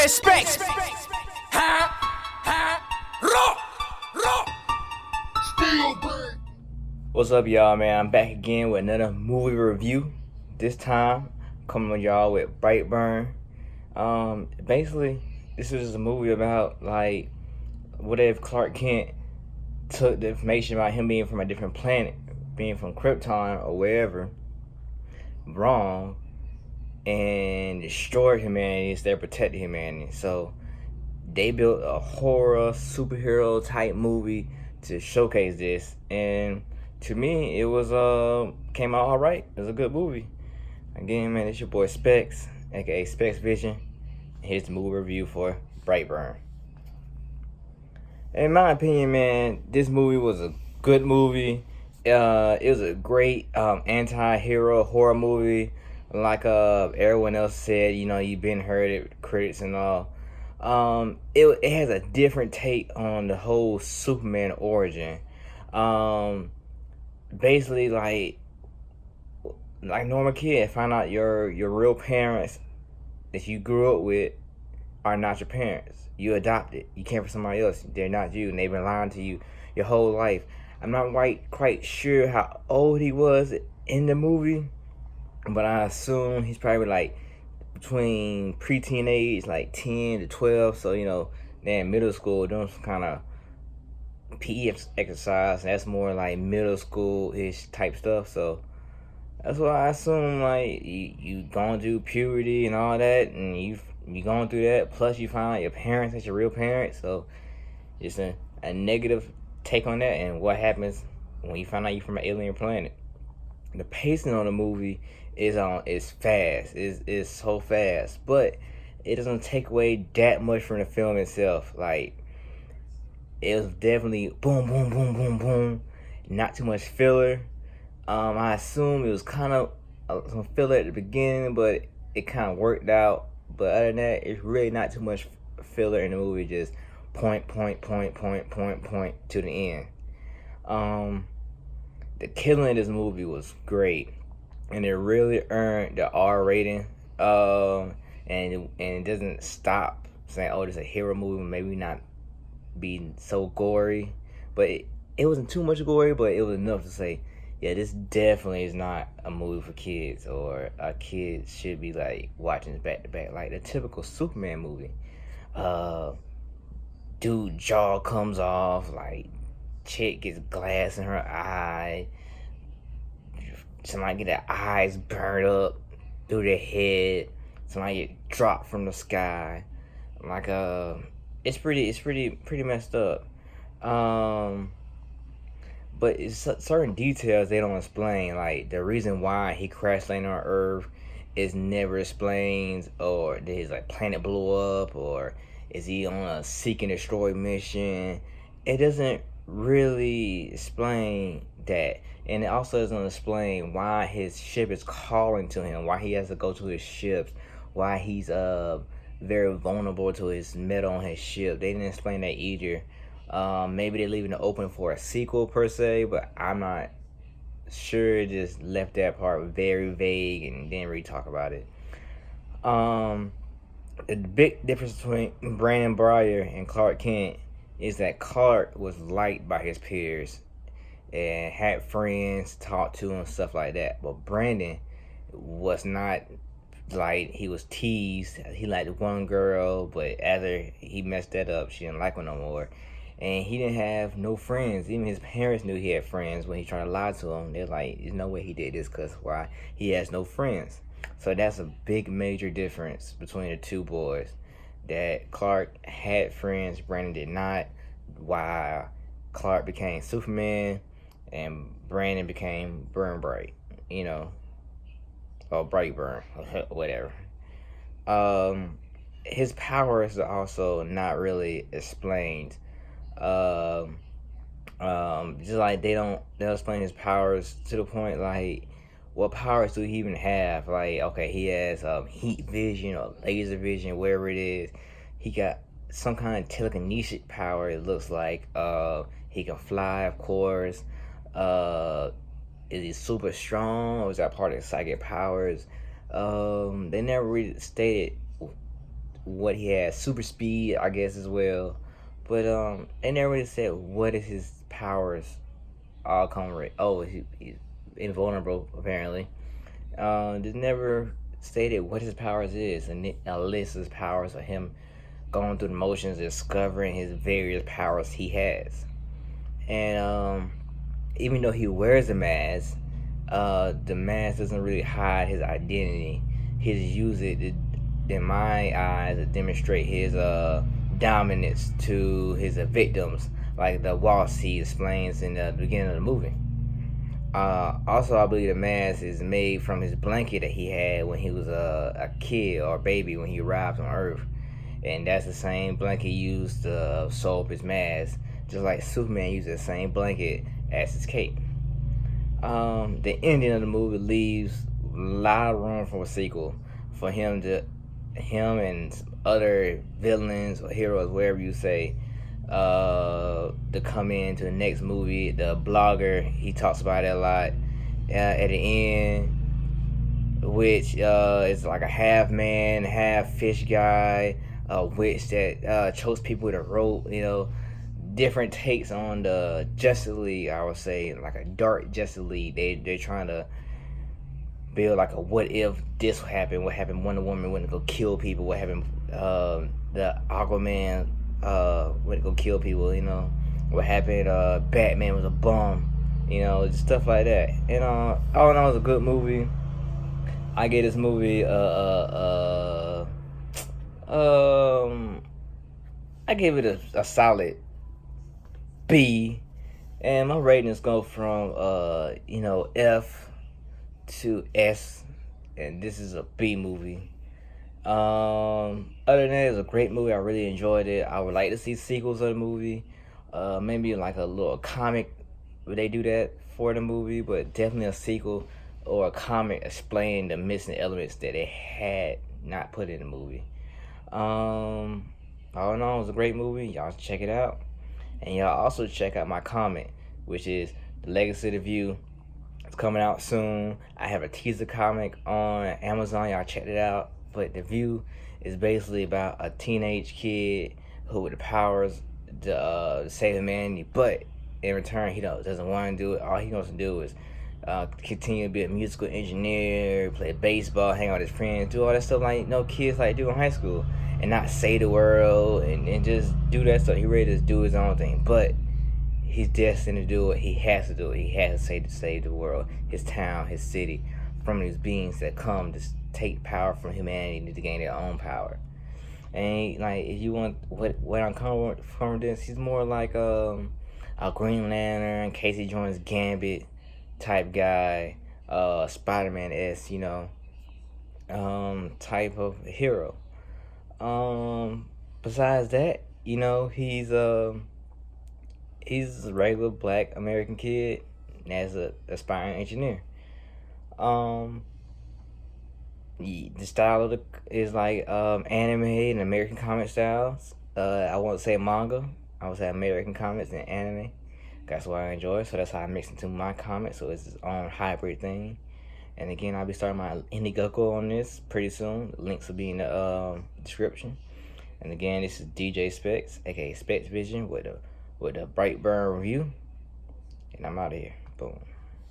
DJ Specks. What's up, y'all, man? I'm back again with another movie review. This time, coming with y'all with BrightBurn. Basically, this is a movie about, like, what if Clark Kent took the information about him being from a different planet, being from Krypton or wherever, wrong, and destroyed humanity instead of protecting humanity. So they built a horror superhero type movie to showcase this, and to me it was came out all right. It was a good movie. Again, man, it's your boy Specks, aka Specks Vision. Here's the movie review for BrightBurn. In my opinion, man, this movie was a good movie. It was a great anti-hero horror movie. Like everyone else said, you know, you've been heard it, critics and all. It has a different take on the whole Superman origin. Basically, like normal kid, find out your real parents that you grew up with are not your parents. You adopted. You came from somebody else. They're not you, and they've been lying to you your whole life. I'm not quite sure how old he was in the movie, but I assume he's probably like between preteen age, like 10 to 12. So, you know, they're in middle school doing some kind of PE exercise. That's more like middle school-ish type stuff. So that's what I assume. Like you going through puberty and all that, and you going through that. Plus, you find out your parents ain't your real parents. So it's a negative take on that, and what happens when you find out you're from an alien planet. The pacing on the movie is fast. It's so fast, but it doesn't take away that much from the film itself. Like, it was definitely boom, boom, boom, boom, boom. Not too much filler. I assume it was kind of some filler at the beginning, but it kind of worked out. But other than that, it's really not too much filler in the movie. Just point to the end. The killing in this movie was great, and it really earned the R rating. And it doesn't stop saying, "Oh, this is a hero movie. Maybe not be so gory," but it wasn't too much gory. But it was enough to say, yeah, this definitely is not a movie for kids, or a kid should be like watching this back to back, like the typical Superman movie. Dude jaw comes off, like chick gets glass in her eye, somebody get their eyes burned up through their head, somebody get dropped from the sky. Like it's pretty messed up. But it's certain details they don't explain, like the reason why he crash landed on Earth is never explained, or did his like planet blow up, or is he on a seek and destroy mission? It doesn't really explain that, and it also doesn't explain why his ship is calling to him, why he has to go to his ships, why he's very vulnerable to his metal on his ship. They didn't explain that either. Maybe they're leaving it open for a sequel per se, but I'm not sure. Just left that part very vague and didn't really talk about it. The big difference between Brandon Breyer and Clark Kent is that Clark was liked by his peers and had friends, talked to him, stuff like that. But Brandon was not. Like, he was teased. He liked one girl, but after he messed that up, she didn't like him no more. And he didn't have no friends. Even his parents knew he had friends. When he tried to lie to them, they're like, there's no way he did this, because why? He has no friends. So that's a big major difference between the two boys. That Clark had friends, Brandon did not. Why Clark became Superman and Brandon became Burn Bright, you know, or BrightBurn, whatever. His powers are also not really explained. Just like they'll explain his powers to the point, like, what powers do he even have? Like, okay, he has heat vision or laser vision, wherever it is. He got some kind of telekinesis power, it looks like. He can fly, of course. Is he super strong, or is that part of his psychic powers? They never really stated what he has, super speed, I guess, as well. But they never really said what is his powers all come with. Oh, he's invulnerable apparently. They never stated what his powers is, and a list of his powers of him going through the motions, discovering his various powers he has. And even though he wears a mask, the mask doesn't really hide his identity. He just uses it to, in my eyes, to demonstrate his dominance to his victims, like the waltz he explains in the beginning of the movie. Also, I believe the mask is made from his blanket that he had when he was a kid or a baby when he arrived on Earth, and that's the same blanket used to sew up his mask, just like Superman used the same blanket as his cape. The ending of the movie leaves a lot of room for a sequel, for him and other villains or heroes, wherever you say, to come into the next movie. The blogger, he talks about it a lot. At the end, which is like a half man, half fish guy, a witch that chokes people with a rope. Different takes on the Justice League. I would say like a dark Justice League. They're trying to build like a what if this happened, what happened Wonder Woman went to go kill people, what happened the Aquaman went to go kill people, what happened Batman was a bum, just stuff like that. All in all, it was a good movie. I gave this movie I gave it a solid B, and my ratings go from F to S, and this is a B movie. Other than that, it's a great movie. I really enjoyed it. I would like to see sequels of the movie. Maybe like a little comic where they do that for the movie, but definitely a sequel or a comic explaining the missing elements that they had not put in the movie. All in all, it was a great movie. Y'all check it out. And y'all also check out my comic, which is The Legacy of the View. It's coming out soon. I have a teaser comic on Amazon. Y'all check it out. But The View is basically about a teenage kid who with the powers to save humanity, but in return he doesn't want to do it. All he wants to do is continue to be a musical engineer, play baseball, hang out with his friends, do all that stuff like kids like do in high school, and not save the world and just do that stuff. He ready to do his own thing, but he's destined to do it. He has to do it. He has to save the world, his town, his city, from these beings that come to take power from humanity to gain their own power. And like, if you want what I'm coming from this, he's more like a Green Lantern, Casey Jones Gambit type guy, Spider-Man-esque, type of hero. Besides that, he's a regular black American kid as a aspiring engineer. The style of is like anime and American comic styles. I won't say manga. I would say American comics and anime. That's what I enjoy. So that's how I mix into my comics. So it's its own hybrid thing. And again, I'll be starting my Indiegogo on this pretty soon. The links will be in the description. And again, this is DJ Specks, aka Specks Vision, with a BrightBurn review. And I'm out of here. Boom.